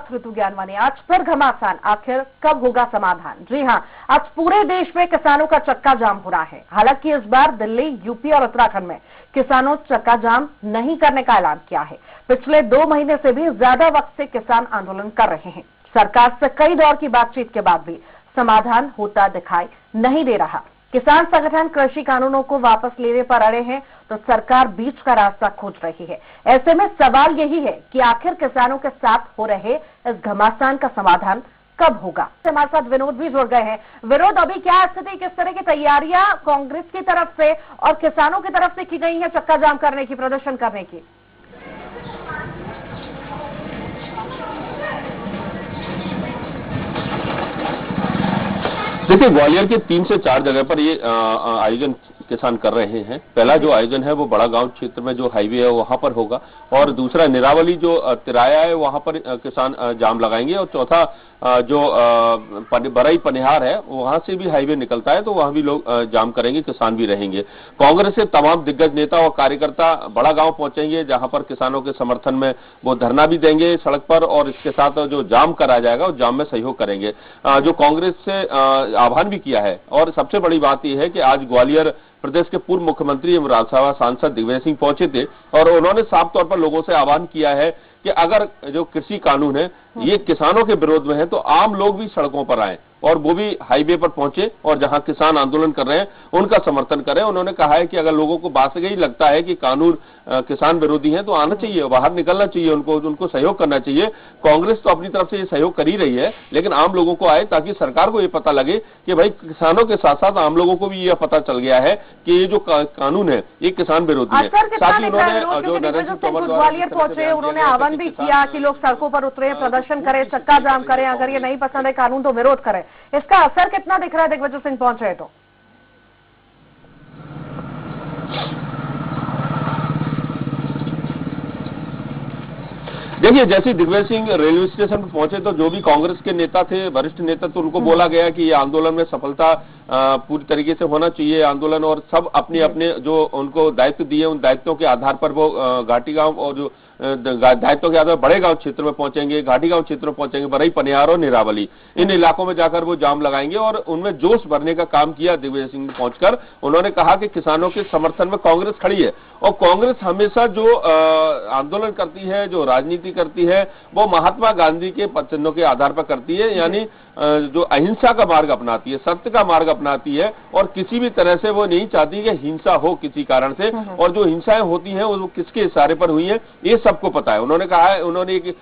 स्वागत ऋतु ज्ञानवानी। आज फिर घमासान, आखिर कब होगा समाधान? जी हां, आज पूरे देश में किसानों का चक्का जाम हो रहा है। हालांकि इस बार दिल्ली, यूपी और उत्तराखंड में किसानों चक्का जाम नहीं करने का ऐलान किया है। पिछले 2 महीने से भी ज्यादा वक्त से किसान आंदोलन कर रहे हैं। सरकार से कई दौर की बातचीत के बाद भी समाधान होता दिखाई नहीं दे रहा। किसान संगठन कृषि कानूनों को वापस लेने पर अड़े हैं तो सरकार बीच का रास्ता खोज रही है। ऐसे में सवाल यही है कि आखिर किसानों के साथ हो रहे इस घमासान का समाधान कब होगा? हमारे साथ विनोद भी जुड़ गए हैं। विनोद, अभी क्या स्थिति, किस तरह की तैयारियां कांग्रेस की तरफ से और किसानों की तरफ से की गई है चक्का जाम करने की, प्रदर्शन करने की? देखिए, ग्वालियर के 3 से 4 जगह पर ये आयोजन किसान कर रहे हैं। पहला जो आयोजन है वो बड़ा गांव क्षेत्र में जो हाईवे है वहां पर होगा, और दूसरा निरावली जो तिराया है वहां पर किसान जाम लगाएंगे, और चौथा जो बरई पनिहार है वहां से भी हाईवे निकलता है तो वहां भी लोग जाम करेंगे, किसान भी रहेंगे। कांग्रेस से तमाम दिग्गज नेता और कार्यकर्ता बड़ा गांव पहुंचेंगे, जहां पर किसानों के समर्थन में वो धरना भी देंगे सड़क पर, और इसके साथ जो जाम कराया जाएगा उस जाम में सहयोग करेंगे। जो कांग्रेस से आह्वान भी किया है। और सबसे बड़ी बात यह है कि आज ग्वालियर प्रदेश के पूर्व मुख्यमंत्री एवं राज्यसभा सांसद दिग्विजय सिंह पहुंचे थे, और उन्होंने साफ तौर पर लोगों से आह्वान किया है कि अगर जो कृषि कानून है ये किसानों के विरोध में है तो आम लोग भी सड़कों पर आए और वो भी हाईवे पर पहुंचे और जहां किसान आंदोलन कर रहे हैं उनका समर्थन करें। उन्होंने कहा है कि अगर लोगों को बात से यही लगता है कि कानून किसान विरोधी है तो आना चाहिए, बाहर निकलना चाहिए, उनको सहयोग करना चाहिए। कांग्रेस तो अपनी तरफ से ये सहयोग कर ही रही है, लेकिन आम लोगों को आए ताकि सरकार को ये पता लगे कि भाई किसानों के साथ साथ आम लोगों को भी ये पता चल गया है कि ये जो कानून है ये किसान विरोधी है। साथ ही उन्होंने जो नरेंद्र सिंह तोमर ग्वालियर पहुंचे, उन्होंने आह्वान भी किया कि लोग सड़कों पर उतरे, प्रदर्शन करें, चक्का जाम करें, अगर ये नहीं पसंद है कानून तो विरोध करें। इसका असर कितना दिख रहा है दिग्विजय सिंह पहुंचे तो? देखिए, जैसे दिग्विजय सिंह रेलवे स्टेशन पर पहुंचे तो जो भी कांग्रेस के नेता थे, वरिष्ठ नेता, तो उनको बोला गया कि ये आंदोलन में सफलता पूरी तरीके से होना चाहिए आंदोलन, और सब अपने अपने जो उनको दायित्व दिए उन दायित्वों के आधार पर वो घाटी गांव और जो दायित्वों के आधार बड़े गांव क्षेत्र में पहुंचेंगे, घाटी गांव क्षेत्र में पहुंचेंगे, बरई पनिहार और निरावली, इन इलाकों में जाकर वो जाम लगाएंगे और उनमें जोश भरने का काम किया दिग्विजय सिंह ने पहुंचकर। उन्होंने कहा कि किसानों के समर्थन में कांग्रेस खड़ी है, और कांग्रेस हमेशा जो आंदोलन करती है, जो राजनीति करती है, वो महात्मा गांधी के पदचिन्हों के आधार पर करती है, यानी जो अहिंसा का मार्ग अपनाती है, सत्य का मार्ग अपनाती है, और किसी भी तरह से वो नहीं चाहती कि हिंसा हो किसी कारण से। और जो हिंसाएं होती हैं वो किसके इशारे पर हुई है ये सबको पता है। उन्होंने कहा है, उन्होंने एक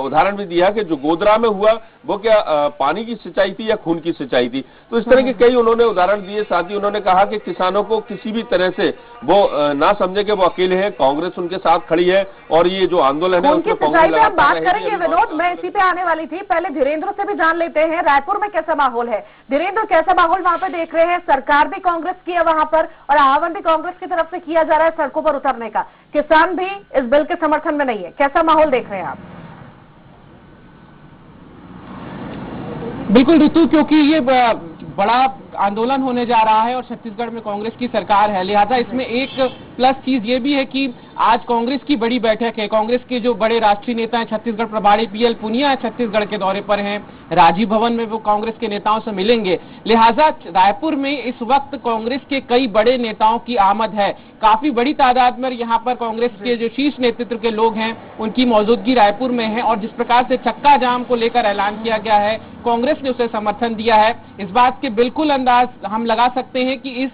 उदाहरण भी दिया कि जो गोधरा में हुआ वो क्या पानी की सिंचाई थी या खून की सिंचाई थी। तो इस तरह के कई उन्होंने उदाहरण दिए। साथ ही उन्होंने कहा कि किसानों को किसी भी तरह से वो ना समझे कि वो अकेले हैं, कांग्रेस उनके साथ खड़ी है, और ये जो आंदोलन है उसमें कांग्रेस बात करेंगे। विनोद, मैं इसी पे आने वाली थी, पहले धीरेन्द्र से भी जान लेते हैं रायपुर में कैसा माहौल है। धीरेन्द्र, कैसा माहौल वहां पर देख रहे हैं? सरकार भी कांग्रेस की है वहां पर, और आह्वान भी कांग्रेस की तरफ से किया जा रहा है सड़कों पर उतरने का। किसान भी इस बिल के समर्थन में नहीं है, कैसा माहौल देख रहे हैं आप? बिल्कुल ऋतु, क्योंकि ये बड़ा आंदोलन होने जा रहा है और छत्तीसगढ़ में कांग्रेस की सरकार है, लिहाजा इसमें एक प्लस चीज ये भी है कि आज कांग्रेस की बड़ी बैठक है। कांग्रेस के जो बड़े राष्ट्रीय नेता हैं, छत्तीसगढ़ प्रभारी पीएल पुनिया छत्तीसगढ़ के दौरे पर हैं, राजीव भवन में वो कांग्रेस के नेताओं से मिलेंगे। लिहाजा रायपुर में इस वक्त कांग्रेस के कई बड़े नेताओं की आमद है। काफी बड़ी तादाद में यहाँ पर कांग्रेस के जो शीर्ष नेतृत्व के लोग हैं उनकी मौजूदगी रायपुर में है, और जिस प्रकार से चक्का जाम को लेकर ऐलान किया गया है, कांग्रेस ने उसे समर्थन दिया है। इस बात के बिल्कुल अंदाज हम लगा सकते हैं कि इस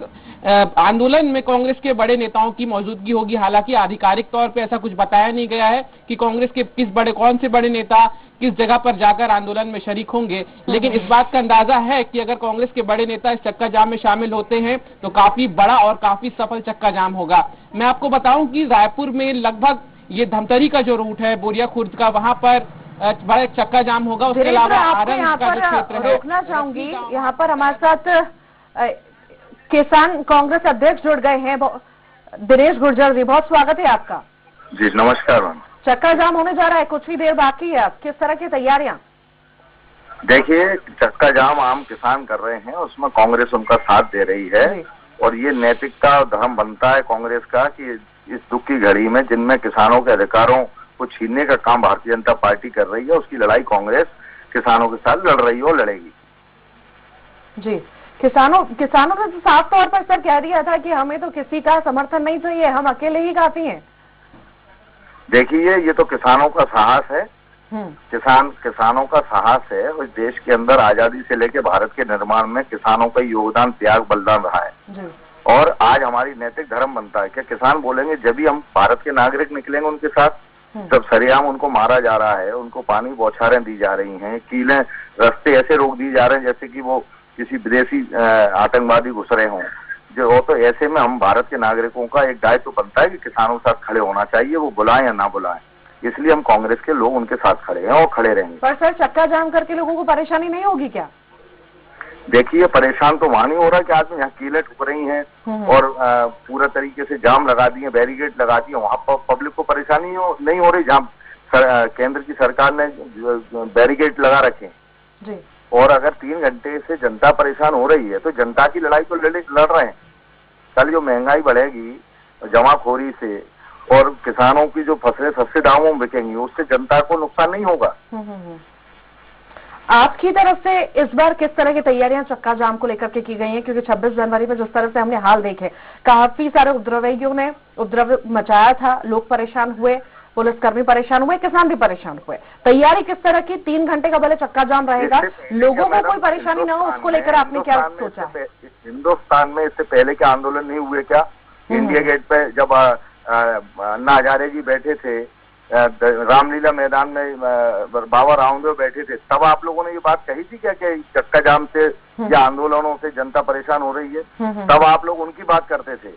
आंदोलन में कांग्रेस के बड़े नेताओं की मौजूदगी होगी। हालांकि आधिकारिक तौर पे ऐसा कुछ बताया नहीं गया है कि कांग्रेस के कौन से बड़े नेता किस जगह पर जाकर आंदोलन में शरीक होंगे, लेकिन इस बात का अंदाजा है कि अगर कांग्रेस के बड़े नेता इस चक्का जाम में शामिल होते हैं तो काफी बड़ा और काफी सफल चक्का जाम होगा। मैं आपको बताऊं कि रायपुर में लगभग ये धमतरी का जो रूट है, बोरिया खुर्द का, वहां पर बड़ा चक्का जाम होगा। उसके अलावा आरंग का जो क्षेत्र है, रोकना चाहूंगी। यहाँ पर हमारे साथ किसान कांग्रेस अध्यक्ष जुड़ गए हैं, दिनेश गुर्जर जी, बहुत स्वागत है आपका। जी नमस्कार मैम। चक्का जाम होने जा रहा है, कुछ ही देर बाकी है, किस तरह की तैयारियां? देखिए, चक्का जाम आम किसान कर रहे हैं, उसमें कांग्रेस उनका साथ दे रही है, और ये नैतिकता और धर्म बनता है कांग्रेस का कि इस दुख की घड़ी में जिनमें किसानों के अधिकारों को छीनने का काम भारतीय जनता पार्टी कर रही है। उसकी लड़ाई कांग्रेस किसानों के साथ लड़ रही है और लड़ेगी। जी, किसानों ने तो साफ तौर पर सर कह दिया था कि हमें तो किसी का समर्थन नहीं चाहिए, हम अकेले ही काफी हैं। देखिए, ये तो किसानों का साहस है, किसानों का साहस है। उस देश के अंदर आजादी से लेकर भारत के निर्माण में किसानों का योगदान, त्याग, बलिदान रहा है जी। और आज हमारी नैतिक धर्म बनता है कि किसान बोलेंगे जब भी हम भारत के नागरिक निकलेंगे उनके साथ, जब सरेआम उनको मारा जा रहा है, उनको पानी बौछारें दी जा रही हैं, कीलें, रास्ते ऐसे रोक दिए जा रहे हैं जैसे कि वो किसी विदेशी आतंकवादी घुस रहे हों, जो तो ऐसे में हम भारत के नागरिकों का एक दायित्व बनता है कि किसानों के साथ खड़े होना चाहिए, वो बुलाएं या ना बुलाएं। इसलिए हम कांग्रेस के लोग उनके साथ खड़े हैं और खड़े रहेंगे। पर सर, चक्का जाम करके लोगों को परेशानी नहीं होगी क्या? देखिए, परेशान तो वहां नहीं हो रहा कि आदमी यहाँ कीलें ठुक रही हैं और पूरा तरीके से जाम लगा दिए, बैरिकेड लगा दिए, वहां पर पब्लिक को परेशानी नहीं हो रही जहाँ केंद्र की सरकार ने बैरिकेड लगा रखे जी। और अगर 3 घंटे से जनता परेशान हो रही है तो जनता की लड़ाई तो लड़ रहे हैं। कल जो महंगाई बढ़ेगी जमाखोरी से और किसानों की जो फसलें सस्ते दामों में बिकेंगी, उससे जनता को नुकसान नहीं होगा। आपकी तरफ से इस बार किस तरह की तैयारियां चक्का जाम को लेकर के की गई हैं? क्योंकि 26 जनवरी में जिस तरह से हमने हाल देखे, काफी सारे उपद्रवियों ने उपद्रव मचाया था, लोग परेशान हुए, पुलिसकर्मी परेशान हुए, किसान भी परेशान हुए। तैयारी किस तरह की? 3 घंटे का भले चक्का जाम रहेगा, लोगों को कोई परेशानी ना हो, उसको लेकर आपने क्या सोचा? हिंदुस्तान में इससे पहले के आंदोलन नहीं हुए क्या? इंडिया गेट पे जब अन्ना हजारे जी बैठे थे, रामलीला मैदान में बाबा रामदेव बैठे थे, तब आप लोगों ने ये बात कही थी क्या कि चक्का जाम से या आंदोलनों से जनता परेशान हो रही है? तब आप लोग उनकी बात करते थे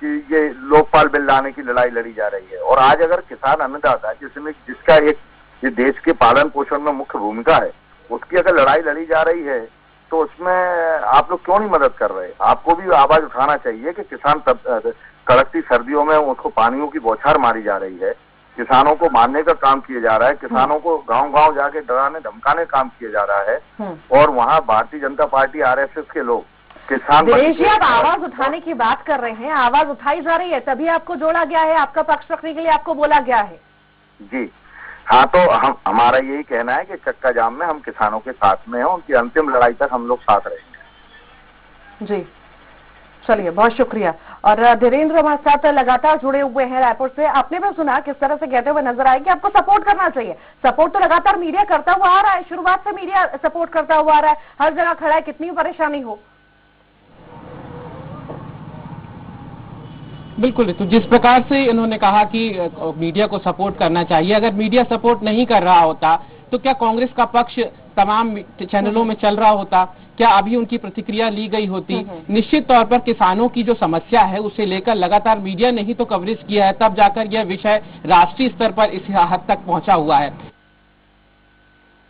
कि ये लोकपाल बिल लाने की लड़ाई लड़ी जा रही है। और आज अगर किसान अन्नदाता जिसका एक ये देश के पालन पोषण में मुख्य भूमिका है, उसकी अगर लड़ाई लड़ी जा रही है तो उसमें आप लोग क्यों नहीं मदद कर रहे? आपको भी आवाज उठाना चाहिए कि किसान कड़कती सर्दियों में उसको पानियों की बौछार मारी जा रही है, किसानों को मारने का काम किया जा रहा है, किसानों को गांव-गांव जाके डराने धमकाने का काम किया जा रहा है और वहां भारतीय जनता पार्टी, आरएसएस के लोग किसान। दिनेश जी, आप आवाज उठाने की बात कर रहे हैं, आवाज उठाई जा रही है, तभी आपको जोड़ा गया है, आपका पक्ष रखने के लिए आपको बोला गया है। जी हाँ, तो हमारा यही कहना है कि चक्का जाम में हम किसानों के साथ में हैं, उनकी अंतिम लड़ाई तक हम लोग साथ रहेंगे। जी, चलिए, बहुत शुक्रिया। और धीरेन्द्र हमारे साथ लगातार जुड़े हुए हैं रायपुर से। आपने भी सुना किस तरह से कहते हुए नजर आए कि आपको सपोर्ट करना चाहिए। सपोर्ट तो लगातार मीडिया करता हुआ आ रहा है, शुरुआत से मीडिया सपोर्ट करता हुआ आ रहा है, हर जगह खड़ा है, कितनी भी परेशानी हो। बिल्कुल, तो जिस प्रकार से इन्होंने कहा कि मीडिया को सपोर्ट करना चाहिए, अगर मीडिया सपोर्ट नहीं कर रहा होता तो क्या कांग्रेस का पक्ष तमाम चैनलों में चल रहा होता? क्या अभी उनकी प्रतिक्रिया ली गई होती? निश्चित तौर पर किसानों की जो समस्या है उसे लेकर लगातार मीडिया ने ही तो कवरेज किया है, तब जाकर यह विषय राष्ट्रीय स्तर पर इस हद तक पहुंचा हुआ है।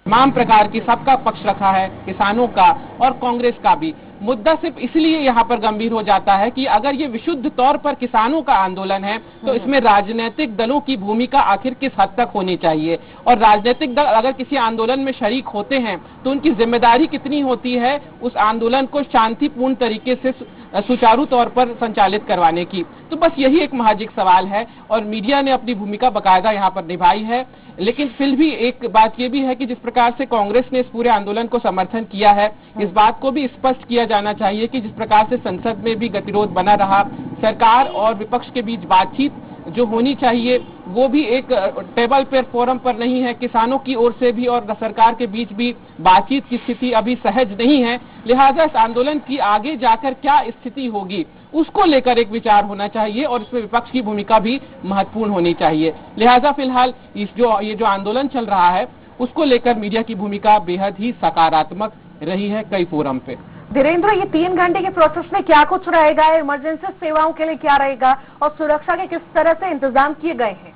तमाम प्रकार की सबका पक्ष रखा है, किसानों का और कांग्रेस का भी। मुद्दा सिर्फ इसलिए यहाँ पर गंभीर हो जाता है कि अगर ये विशुद्ध तौर पर किसानों का आंदोलन है तो इसमें राजनीतिक दलों की भूमिका आखिर किस हद तक होनी चाहिए, और राजनीतिक दल अगर किसी आंदोलन में शरीक होते हैं तो उनकी जिम्मेदारी कितनी होती है उस आंदोलन को शांतिपूर्ण तरीके से सुचारू तौर पर संचालित करवाने की। तो बस यही एक महजिक सवाल है और मीडिया ने अपनी भूमिका बाकायदा यहाँ पर निभाई है। लेकिन फिर भी एक बात ये भी है कि जिस प्रकार से कांग्रेस ने इस पूरे आंदोलन को समर्थन किया है, इस बात को भी स्पष्ट किया जाना चाहिए कि जिस प्रकार से संसद में भी गतिरोध बना रहा, सरकार और विपक्ष के बीच बातचीत जो होनी चाहिए वो भी एक टेबल पर, फोरम पर नहीं है। किसानों की ओर से भी और सरकार के बीच भी बातचीत की स्थिति अभी सहज नहीं है। लिहाजा इस आंदोलन की आगे जाकर क्या स्थिति होगी उसको लेकर एक विचार होना चाहिए और इसमें विपक्ष की भूमिका भी महत्वपूर्ण होनी चाहिए। लिहाजा फिलहाल ये जो आंदोलन चल रहा है उसको लेकर मीडिया की भूमिका बेहद ही सकारात्मक रही है कई फोरम पे। धीरेन्द्र, ये 3 घंटे के प्रोसेस में क्या कुछ रहेगा, इमरजेंसी सेवाओं के लिए क्या रहेगा और सुरक्षा के किस तरह से इंतजाम किए गए हैं?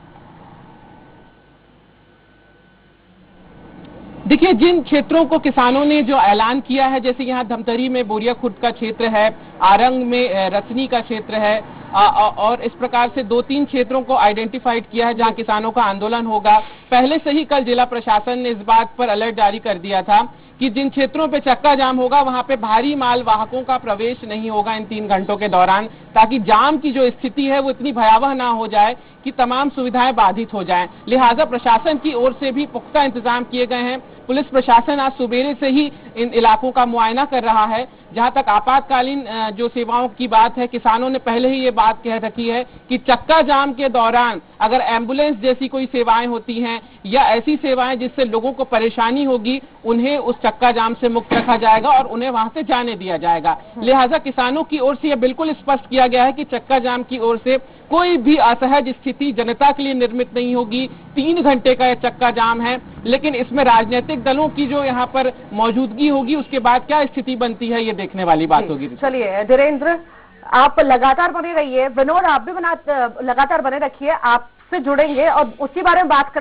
देखिए, जिन क्षेत्रों को किसानों ने जो ऐलान किया है, जैसे यहाँ धमतरी में बोरिया खुर्द का क्षेत्र है, आरंग में रसनी का क्षेत्र है और इस प्रकार से 2-3 क्षेत्रों को आइडेंटिफाइड किया है जहां किसानों का आंदोलन होगा। पहले से ही कल जिला प्रशासन ने इस बात पर अलर्ट जारी कर दिया था कि जिन क्षेत्रों पे चक्का जाम होगा वहां पे भारी माल वाहकों का प्रवेश नहीं होगा इन 3 घंटों के दौरान, ताकि जाम की जो स्थिति है वो इतनी भयावह ना हो जाए कि तमाम सुविधाएं बाधित हो जाएं। लिहाजा प्रशासन की ओर से भी पुख्ता इंतजाम किए गए हैं। पुलिस प्रशासन आज सुबेरे से ही इन इलाकों का मुआयना कर रहा है। जहां तक आपातकालीन जो सेवाओं की बात है, किसानों ने पहले ही ये बात कह रखी है कि चक्का जाम के दौरान अगर एम्बुलेंस जैसी कोई सेवाएं होती हैं या ऐसी सेवाएं जिससे लोगों को परेशानी होगी, उन्हें उस चक्का जाम से मुक्त रखा जाएगा और उन्हें वहां से जाने दिया जाएगा। लिहाजा किसानों की ओर से यह बिल्कुल स्पष्ट किया गया है कि चक्का जाम की ओर से कोई भी असहज स्थिति जनता के लिए निर्मित नहीं होगी। 3 घंटे का यह चक्का जाम है, लेकिन इसमें राजनीतिक दलों की जो यहाँ पर मौजूदगी होगी उसके बाद क्या स्थिति बनती है ये देखने वाली बात होगी। चलिए धीरेन्द्र, आप लगातार बने रहिए, विनोद आप भी लगातार बने रखिए, आपसे जुड़ेंगे और उसी बारे में बात